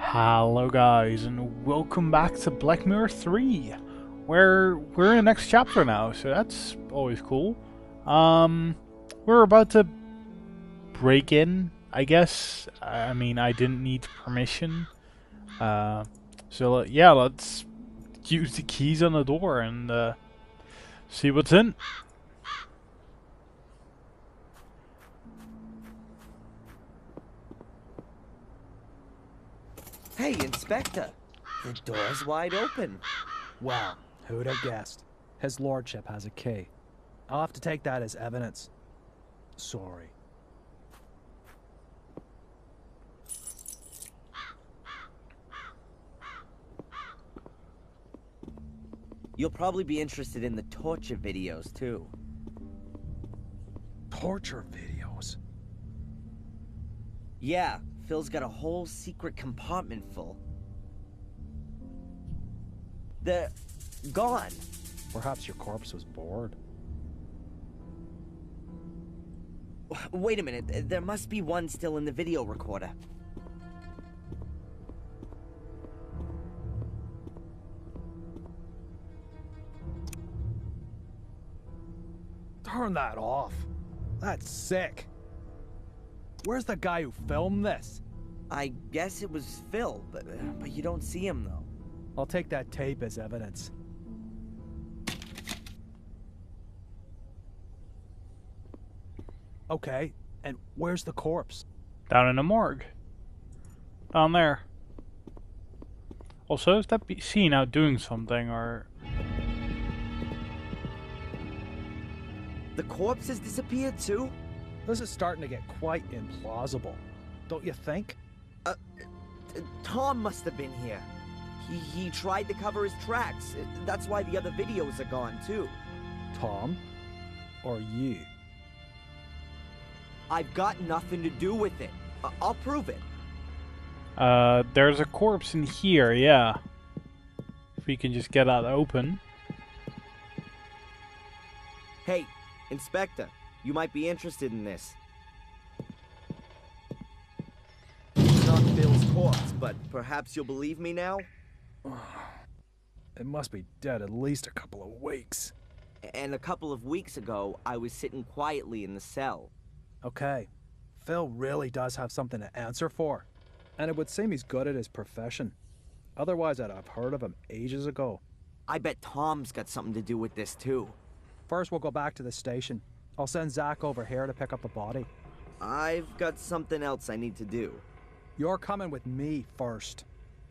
Hello guys, and welcome back to Black Mirror 3, where we're in the next chapter now, so that's always cool. We're about to break in, I guess. I mean, I didn't need permission. Yeah, let's use the keys on the door and see what's in. Hey, Inspector! The door's wide open. Well, who'd have guessed? His lordship has a key. I'll have to take that as evidence. Sorry. You'll probably be interested in the torture videos, too. Torture videos? Yeah, Phil's got a whole secret compartment full. They're gone. Perhaps your corpse was bored. Wait a minute, there must be one still in the video recorder. Turn that off. That's sick. Where's the guy who filmed this? I guess it was Phil, but you don't see him, though. I'll take that tape as evidence. Okay, and where's the corpse? Down in the morgue. Down there. Also, is that seen out doing something, or... The corpse has disappeared, too? This is starting to get quite implausible. Don't you think? Tom must have been here. He tried to cover his tracks. That's why the other videos are gone, too. Tom? Or you? I've got nothing to do with it. I'll prove it. There's a corpse in here, yeah. If we can just get that open. Hey, Inspector, you might be interested in this. It's not Phil's corpse, but perhaps you'll believe me now? It must be dead at least a couple of weeks. And a couple of weeks ago, I was sitting quietly in the cell. Okay, Phil really does have something to answer for. And it would seem he's good at his profession. Otherwise, I'd have heard of him ages ago. I bet Tom's got something to do with this, too. First, we'll go back to the station. I'll send Zach over here to pick up the body. I've got something else I need to do. You're coming with me first.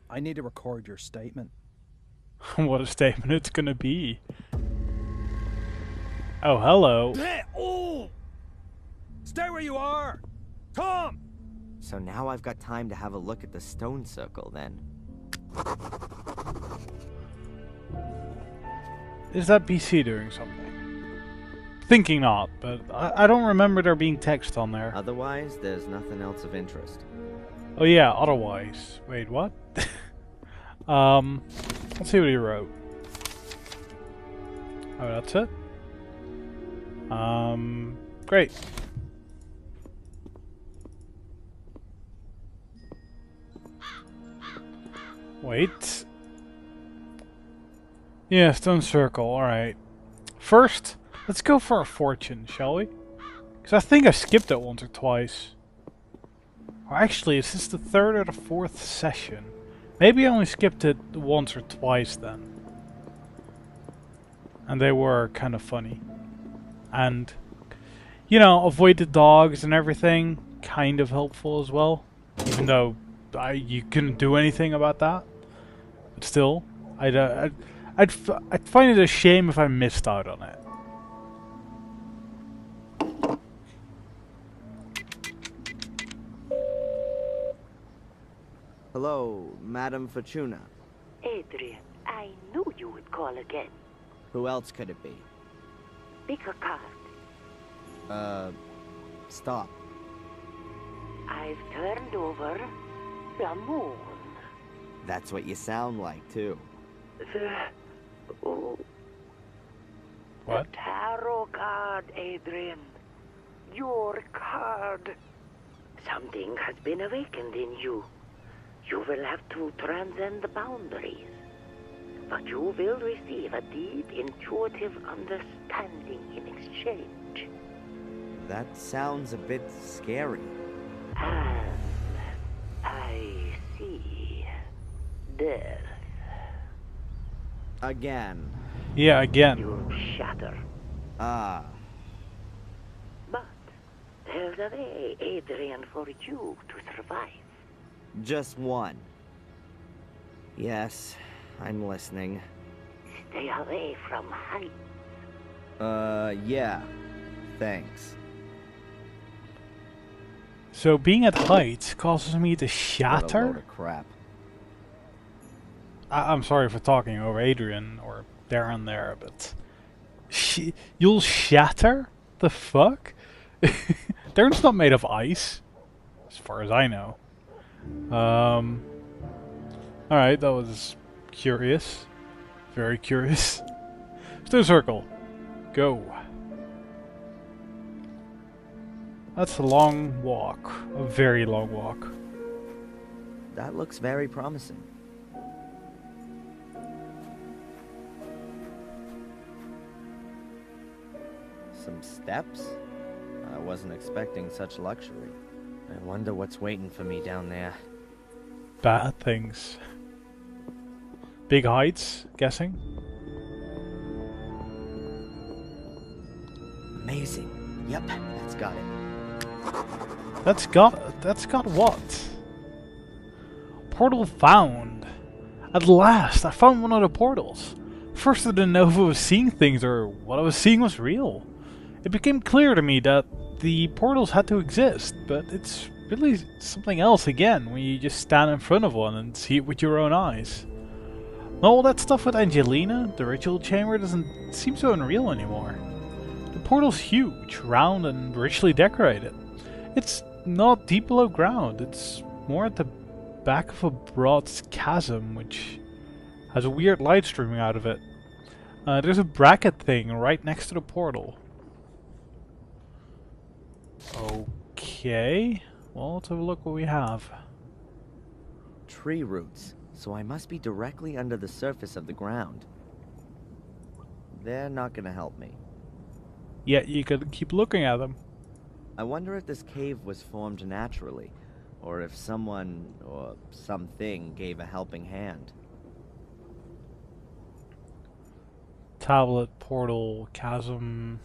I need to record your statement. What a statement it's gonna be. Oh, hello. Oh! Stay where you are! Tom! So now I've got time to have a look at the stone circle, then. Is that BC doing something? Thinking not, but I don't remember there being text on there. Otherwise, there's nothing else of interest. Oh yeah, otherwise. Wait, what? Let's see what he wrote. Oh, that's it? Great. Wait. Yeah, stone circle, alright. First, let's go for a fortune, shall we? Because I think I skipped it once or twice. Or actually, is this the third or the fourth session? Maybe I only skipped it once or twice then. And they were kind of funny. And, you know, avoid the dogs and everything, kind of helpful as well. Even though you couldn't do anything about that. But still, I'd find it a shame if I missed out on it. Hello, Madame Fortuna. Adrian, I knew you would call again. Who else could it be? Pick a card. Stop. I've turned over the moon. That's what you sound like, too. Oh, What? the tarot card, Adrian. Your card. Something has been awakened in you. You will have to transcend the boundaries. But you will receive a deep, intuitive understanding in exchange. That sounds a bit scary. And I see death. Again. Yeah, again. You shatter. Ah. But there's a way, Adrian, for you to survive. Just one. Yes, I'm listening. Stay away from heights. Yeah. Thanks. So being at heights causes me to What a load shatter? of crap. I'm sorry for talking over Adrian or Darren there, but you'll shatter? The fuck? Darren's not made of ice, as far as I know. Alright, that was curious. Very curious. Stone circle. Go. That's a long walk. A very long walk. That looks very promising. Some steps? I wasn't expecting such luxury. I wonder what's waiting for me down there. Bad things. Big heights, guessing. Amazing. Yep, that's got it. That's got what? Portal found. At last, I found one of the portals. First I didn't know if I was seeing things or what I was seeing was real. It became clear to me that the portals had to exist, but it's really something else again when you just stand in front of one and see it with your own eyes. All that stuff with Angelina, the ritual chamber, doesn't seem so unreal anymore. The portal's huge, round and richly decorated. It's not deep below ground, it's more at the back of a broad chasm which has a weird light streaming out of it. There's a bracket thing right next to the portal. Okay, well, let's have a look what we have. Tree roots, so I must be directly under the surface of the ground. They're not gonna help me. Yet you could keep looking at them. I wonder if this cave was formed naturally, or if someone or something gave a helping hand. Tablet, portal, chasm.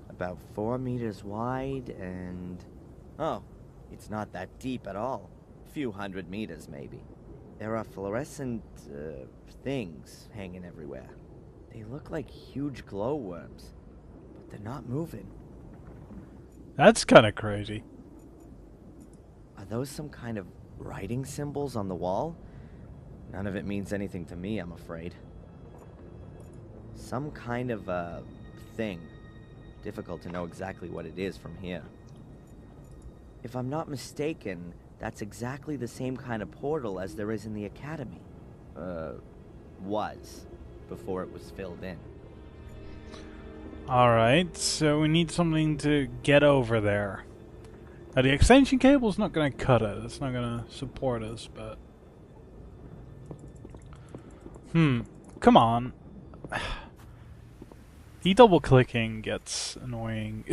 About 4 meters wide and... Oh, it's not that deep at all. A few 100 meters, maybe. There are fluorescent, things hanging everywhere. They look like huge glowworms, but they're not moving. That's kind of crazy. Are those some kind of writing symbols on the wall? None of it means anything to me, I'm afraid. Some kind of, thing. Difficult to know exactly what it is from here. If I'm not mistaken, that's exactly the same kind of portal as there is in the academy. Was. Before it was filled in. Alright, so we need something to get over there. Now the extension cable's not going to cut it. It's not going to support us, but... Come on. The double clicking gets annoying.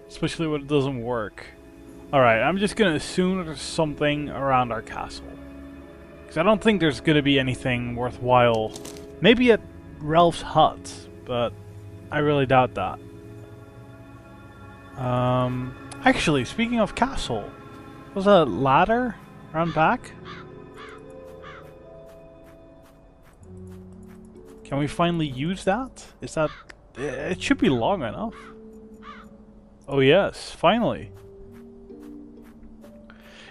Especially when it doesn't work. Alright, I'm just going to assume there's something around our castle. Because I don't think there's going to be anything worthwhile. Maybe at Ralph's hut, but I really doubt that. Actually, speaking of castle, was a ladder around back? Can we finally use that? Is that... It should be long enough. Oh yes, finally.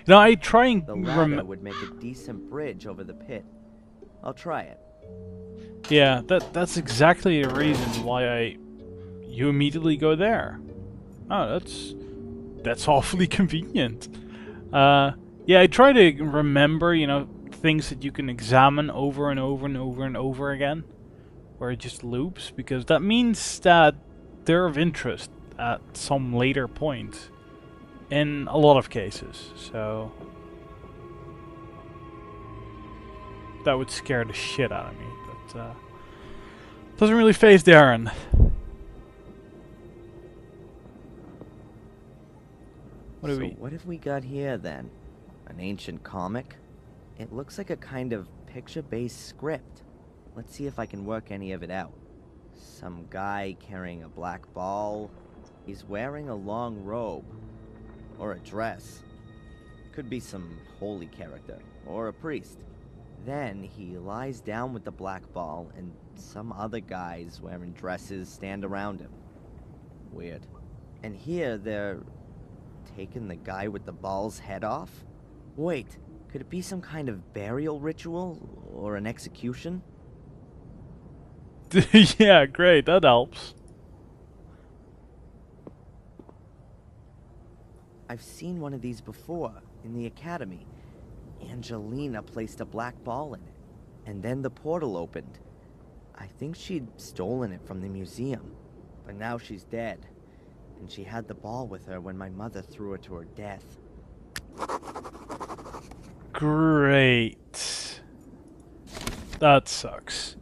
You know, I try and The ladder would make a decent bridge over the pit. I'll try it. Yeah, that's exactly the reason why you immediately go there. Oh, that's awfully convenient. Yeah, I try to remember, you know, things that you can examine over and over and over and over again, where it just loops, because that means that they're of interest at some later point. in a lot of cases, so that would scare the shit out of me, but doesn't really faze Darren. What do So we... what have we got here then? An ancient comic? It looks like a kind of picture-based script. Let's see if I can work any of it out. Some guy carrying a black ball. He's wearing a long robe. Or a dress. Could be some holy character. Or a priest. Then he lies down with the black ball and some other guys wearing dresses stand around him. Weird. And here they're taking the guy with the ball's head off? Wait, could it be some kind of burial ritual? Or an execution? Yeah, great, that helps. I've seen one of these before, in the academy. Angelina placed a black ball in it, and then the portal opened. I think she'd stolen it from the museum, but now she's dead. And she had the ball with her when my mother threw her to her death. Great. That sucks.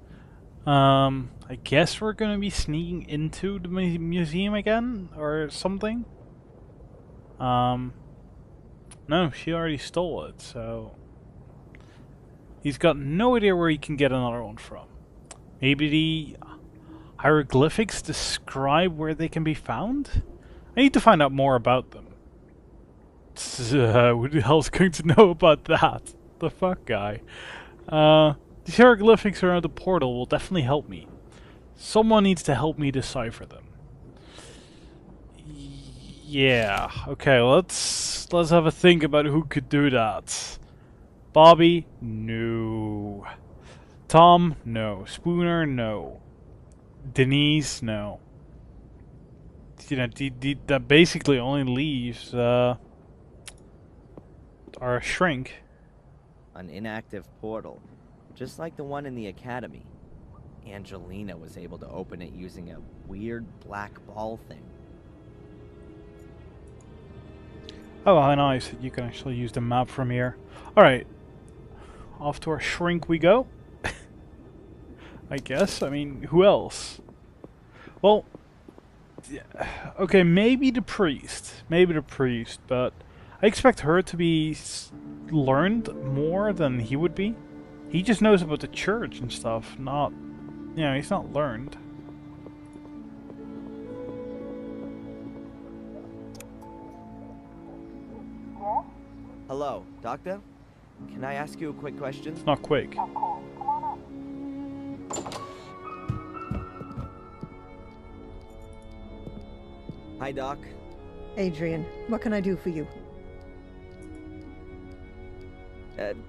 I guess we're gonna be sneaking into the museum again, or something? No, she already stole it, so... He's got no idea where he can get another one from. Maybe the hieroglyphics describe where they can be found? I need to find out more about them. Who the hell's going to know about that? The fuck, guy? These hieroglyphics around the portal will definitely help me. Someone needs to help me decipher them. Yeah, okay, let's have a think about who could do that. Bobby? No. Tom? No. Spooner? No. Denise? No. You know, that basically only leaves our shrink. An inactive portal, just like the one in the academy. Angelina was able to open it using a weird black ball thing. Oh, how nice that you can actually use the map from here. Alright. Off to our shrink we go. I guess. I mean, who else? Well, okay, maybe the priest. Maybe the priest, but I expect her to be learned more than he would be. He just knows about the church and stuff, not... You know, he's not learned. Hello, Doctor? Can I ask you a quick question? It's not quick. Hi, Doc. Adrian, what can I do for you?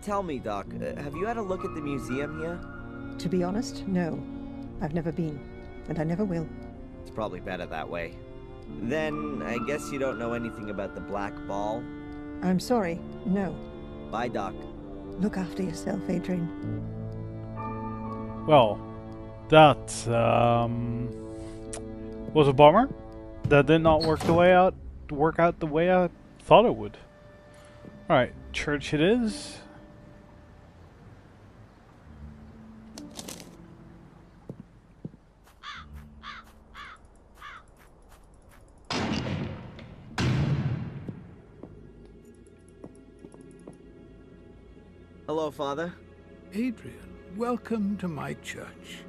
Tell me, Doc, have you had a look at the museum here? To be honest, no. I've never been, and I never will. It's probably better that way. Then, I guess you don't know anything about the black ball? I'm sorry, no. Bye, Doc. Look after yourself, Adrian. Well, that was a bummer. That did not work out the way I thought it would. Alright, church it is. Hello, Father. Adrian, welcome to my church.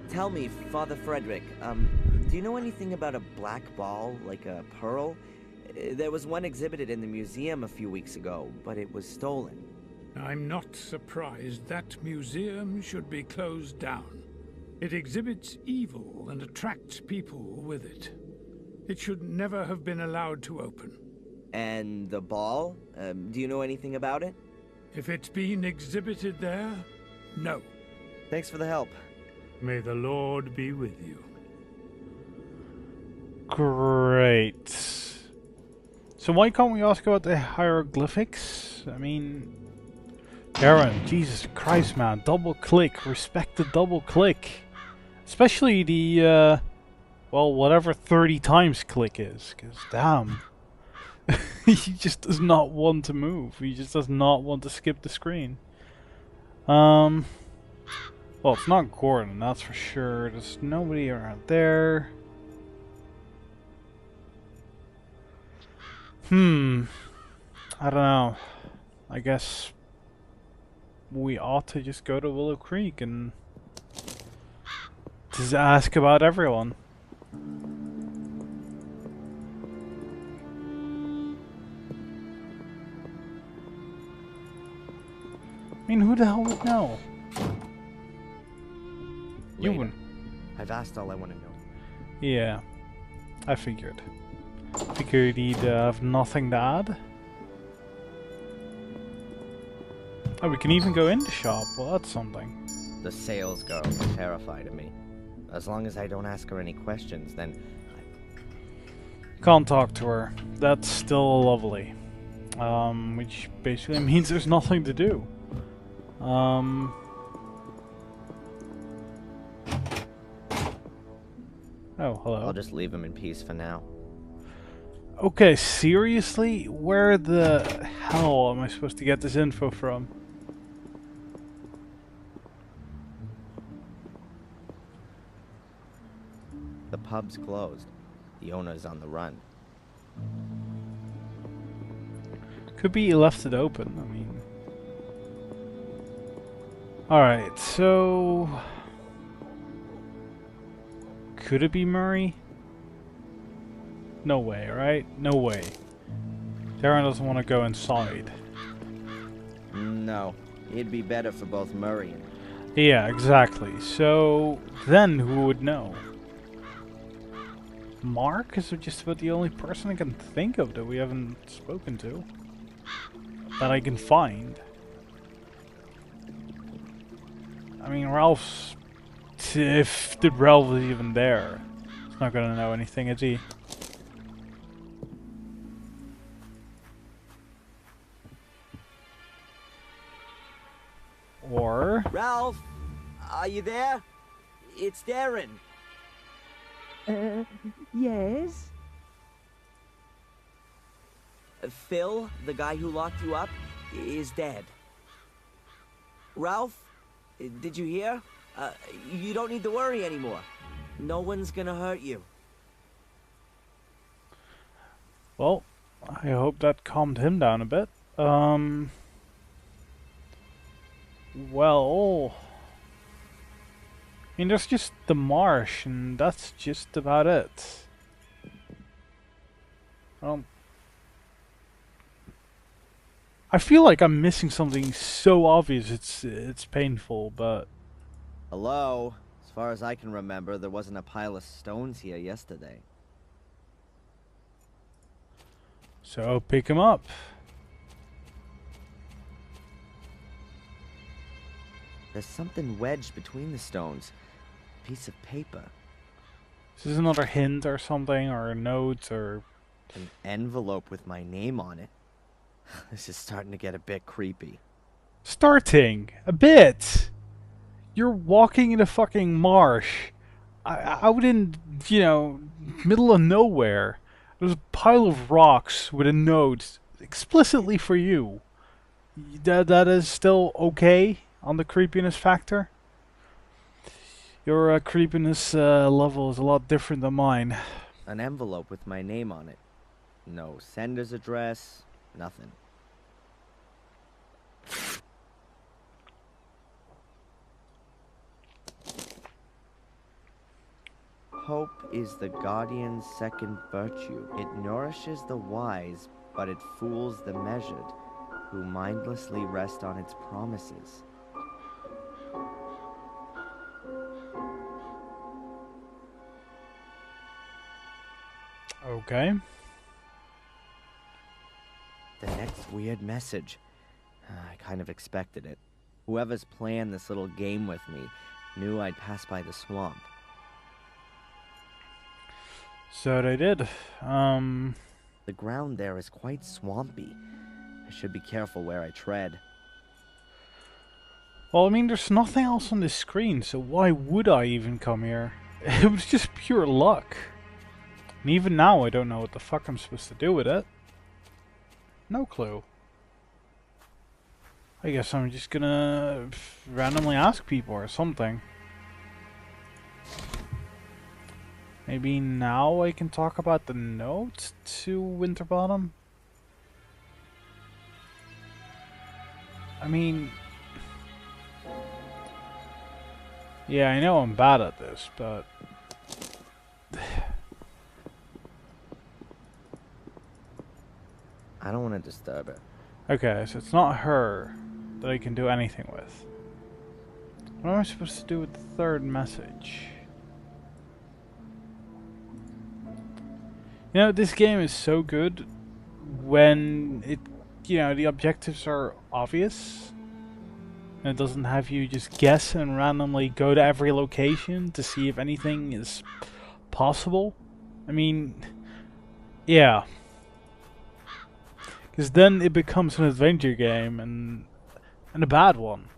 Tell me, Father Frederick, do you know anything about a black ball, like a pearl? There was one exhibited in the museum a few weeks ago, but it was stolen. I'm not surprised that museum should be closed down. It exhibits evil and attracts people with it. It should never have been allowed to open. And the ball? Do you know anything about it? If it's been exhibited there, no. Thanks for the help. May the Lord be with you. Great. So why can't we ask about the hieroglyphics? I mean... Darren, Jesus Christ, man. Double click. Respect the double click. Especially the well, whatever 30 times click is, because damn. He just does not want to move. He just does not want to skip the screen. Well, it's not Gordon, that's for sure. There's nobody around there. I don't know. I guess we ought to just go to Willow Creek and just ask about everyone. I mean, who the hell would know? You Later. wouldn't. I've asked all I want to know. Yeah, I figured. Figured he'd have nothing to add. Oh, we can even go in the shop. Well, that's something. The sales girl is terrified of me. As long as I don't ask her any questions, then Can't talk to her. That's still lovely. Which basically means there's nothing to do. Oh, hello. I'll just leave him in peace for now. Okay, seriously? Where the hell am I supposed to get this info from? The pub's closed. The owner's on the run. Could be he left it open, I mean. Alright, so... Could it be Murray? No way, right? No way. Darren doesn't want to go inside. No, it'd be better for both Murray and... Yeah, exactly. So, then who would know? Mark is just about the only person I can think of that we haven't spoken to. That I can find. I mean, Ralph's... If the Ralph is even there, he's not gonna know anything, is he? Or... Ralph! Are you there? It's Darren. Yes? Phil, the guy who locked you up, is dead. Ralph, did you hear? You don't need to worry anymore. No one's gonna hurt you. Well, I hope that calmed him down a bit. Well... I mean, there's just the marsh, and that's just about it. I feel like I'm missing something so obvious it's painful, but... Hello? As far as I can remember, there wasn't a pile of stones here yesterday. So, pick him up. There's something wedged between the stones. A piece of paper. Is this another hint or something, or a note, or... An envelope with my name on it. This is starting to get a bit creepy. Starting! A bit! You're walking in a fucking marsh. Out in, you know, middle of nowhere. There's a pile of rocks with a note explicitly for you. That is still okay on the creepiness factor? Your creepiness level is a lot different than mine. An envelope with my name on it. No sender's address, nothing. Hope is the guardian's second virtue. It nourishes the wise, but it fools the measured, who mindlessly rest on its promises. Okay. The next weird message. I kind of expected it. Whoever's planned this little game with me knew I'd pass by the swamp. So they did. The ground there is quite swampy. I should be careful where I tread. Well, I mean, there's nothing else on this screen, so why would I even come here? It was just pure luck. And even now I don't know what the fuck I'm supposed to do with it. No clue. I guess I'm just gonna randomly ask people or something. Maybe now I can talk about the note to Winterbottom? I mean... Yeah, I know I'm bad at this, but... I don't want to disturb her. Okay, so it's not her that I can do anything with. What am I supposed to do with the third message? You know, this game is so good when it, you know, the objectives are obvious. And it doesn't have you just guess and randomly go to every location to see if anything is possible. I mean, yeah. Because then it becomes an adventure game, and a bad one.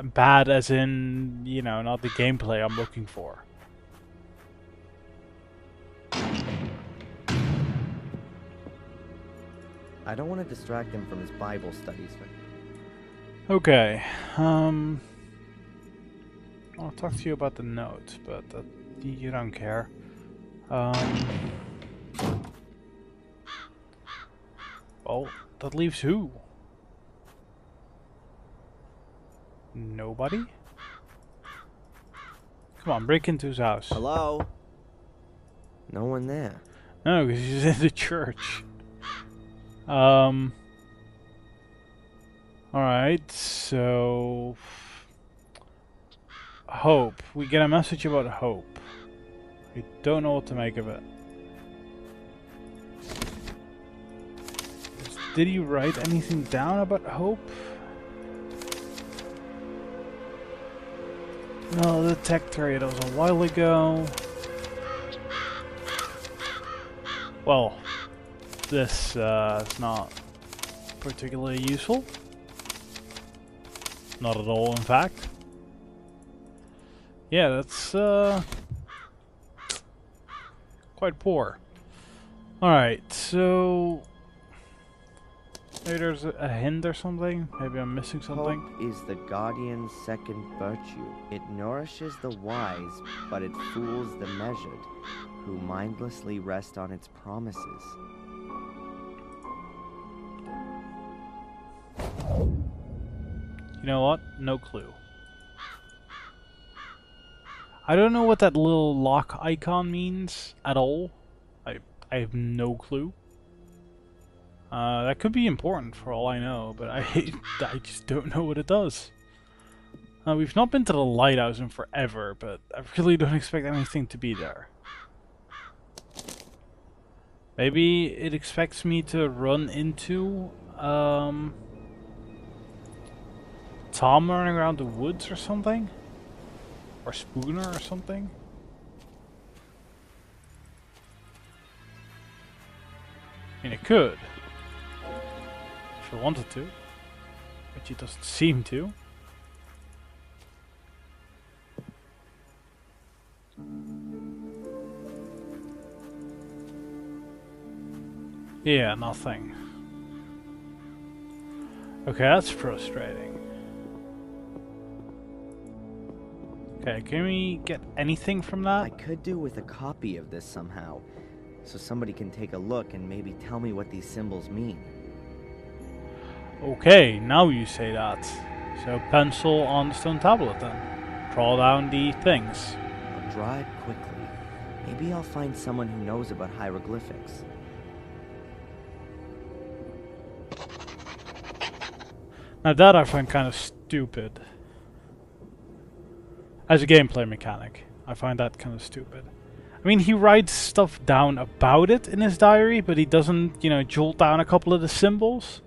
Bad as in, you know, not the gameplay I'm looking for. I don't want to distract him from his Bible studies. Okay, I'll talk to you about the note, but you don't care. Well, that leaves who? Nobody? Come on, break into his house. Hello? No one there. No, because he's in the church. Alright, so... Hope. We get a message about Hope. We don't know what to make of it. Did he write anything down about Hope? No, the tech trade was a while ago. Well, this is not particularly useful. Not at all, in fact. Yeah, that's quite poor. Alright, so... Maybe there's a hint or something? Maybe I'm missing something? Hope is the guardian's second virtue. It nourishes the wise, but it fools the measured, who mindlessly rest on its promises. You know what? No clue. I don't know what that little lock icon means at all. I have no clue. That could be important for all I know, but I just don't know what it does. We've not been to the lighthouse in forever, but I really don't expect anything to be there. Maybe it expects me to run into Tom running around the woods or something? Or Spooner or something? I mean, it could. If it wanted to. But it doesn't seem to. Yeah, nothing. Okay, that's frustrating. Okay, can we get anything from that? I could do with a copy of this somehow, so somebody can take a look and maybe tell me what these symbols mean. Okay, now you say that. So pencil on the stone tablet then. Draw down the things. I'll draw it quickly. Maybe I'll find someone who knows about hieroglyphics. Now that I find kind of stupid. As a gameplay mechanic, I find that kind of stupid. I mean, he writes stuff down about it in his diary, but he doesn't, you know, jolt down a couple of the symbols.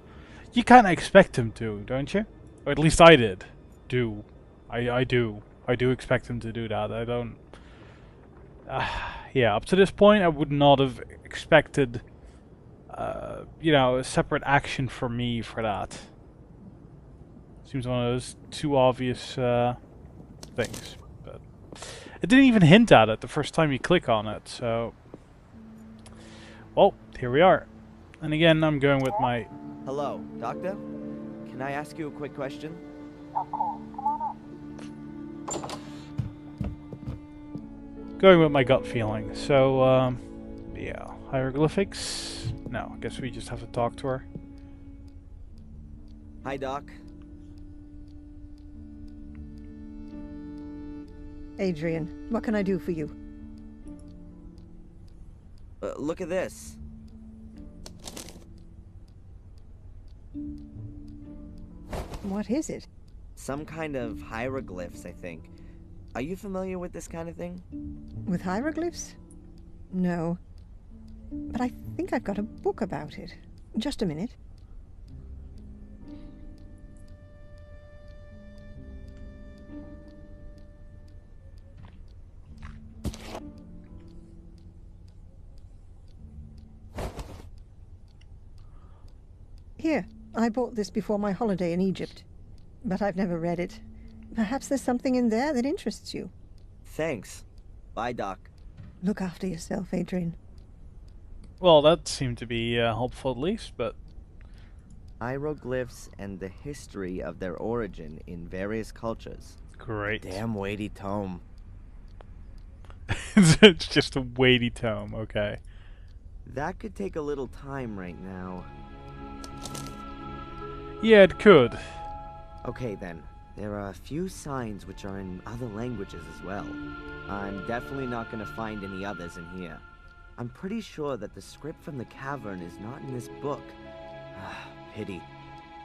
You kind of expect him to, don't you? Or at least I did. I do. I do expect him to do that. I don't... yeah, up to this point, I would not have expected, you know, a separate action for me for that. Seems one of those too obvious things. But It didn't even hint at it the first time you click on it, so... Well, here we are. And again, I'm going with my... Hello, Doctor? Can I ask you a quick question? Going with my gut feeling. So, yeah. Hieroglyphics? No, I guess we just have to talk to her. Hi, Doc. Adrian, what can I do for you? Look at this. What is it? Some kind of hieroglyphs, I think. Are you familiar with this kind of thing? With hieroglyphs? No. But I think I've got a book about it. Just a minute. Here, I bought this before my holiday in Egypt, but I've never read it. Perhaps there's something in there that interests you. Thanks. Bye, Doc. Look after yourself, Adrian. Well, that seemed to be helpful at least, but... Hieroglyphs and the history of their origin in various cultures. Great. Damn weighty tome. It's just a weighty tome, okay. That could take a little time right now. Yeah, it could. Okay then, there are a few signs which are in other languages as well. I'm definitely not going to find any others in here. I'm pretty sure that the script from the cavern is not in this book. Pity.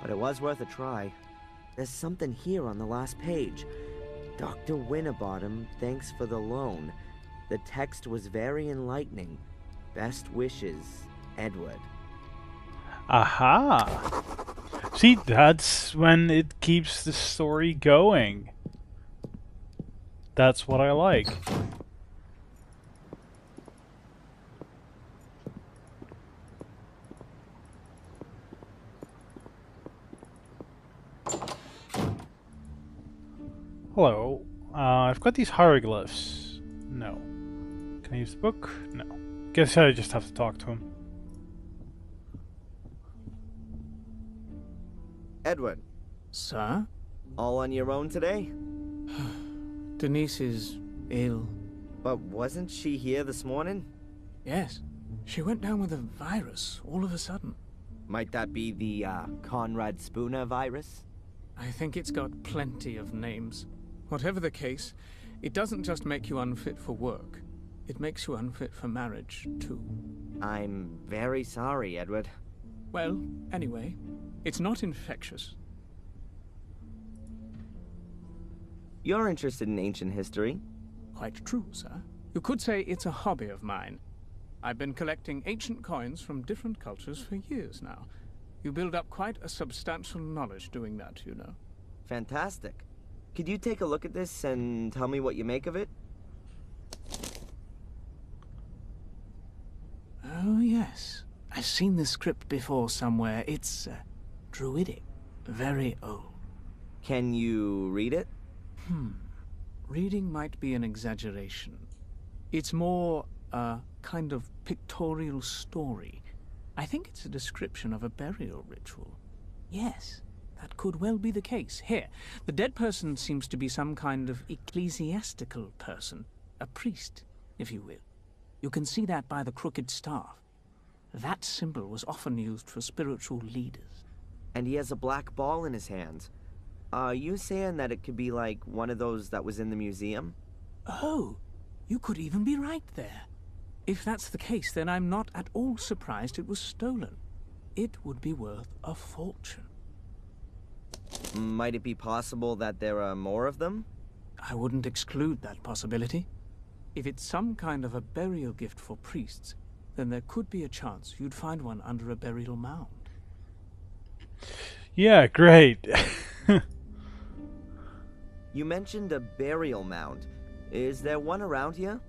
But it was worth a try. There's something here on the last page. Dr. Winterbottom, thanks for the loan. The text was very enlightening. Best wishes, Edward. Aha! See, that's when it keeps the story going. That's what I like. Hello. I've got these hieroglyphs. No. Can I use the book? No. Guess I just have to talk to him. Edward, Sir? all on your own today? Denise is ill. But wasn't she here this morning? Yes. She went down with a virus all of a sudden. Might that be the, Conrad Spooner virus? I think it's got plenty of names. Whatever the case, it doesn't just make you unfit for work. It makes you unfit for marriage, too. I'm very sorry, Edward. Well, anyway, it's not infectious. You're interested in ancient history? Quite true, sir. You could say it's a hobby of mine. I've been collecting ancient coins from different cultures for years now. You build up quite a substantial knowledge doing that, you know. Fantastic. Could you take a look at this and tell me what you make of it? Oh, yes. I've seen this script before somewhere. It's druidic. Very old. Can you read it? Reading might be an exaggeration. It's more a kind of pictorial story. I think it's a description of a burial ritual. Yes, that could well be the case. Here, the dead person seems to be some kind of ecclesiastical person. A priest, if you will. You can see that by the crooked staff. That symbol was often used for spiritual leaders. And he has a black ball in his hand. Are you saying that it could be like one of those that was in the museum? Oh, you could even be right there. If that's the case, then I'm not at all surprised it was stolen. It would be worth a fortune. Might it be possible that there are more of them? I wouldn't exclude that possibility. If it's some kind of a burial gift for priests, then there could be a chance you'd find one under a burial mound. Yeah, great. You mentioned a burial mound. Is there one around here?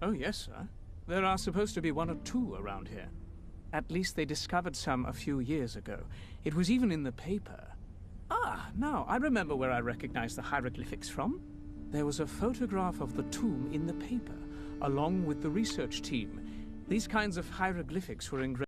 Oh, yes, sir. There are supposed to be one or two around here. At least they discovered some a few years ago. It was even in the paper. Ah, now I remember where I recognize the hieroglyphics from. There was a photograph of the tomb in the paper, along with the research team. These kinds of hieroglyphics were engraved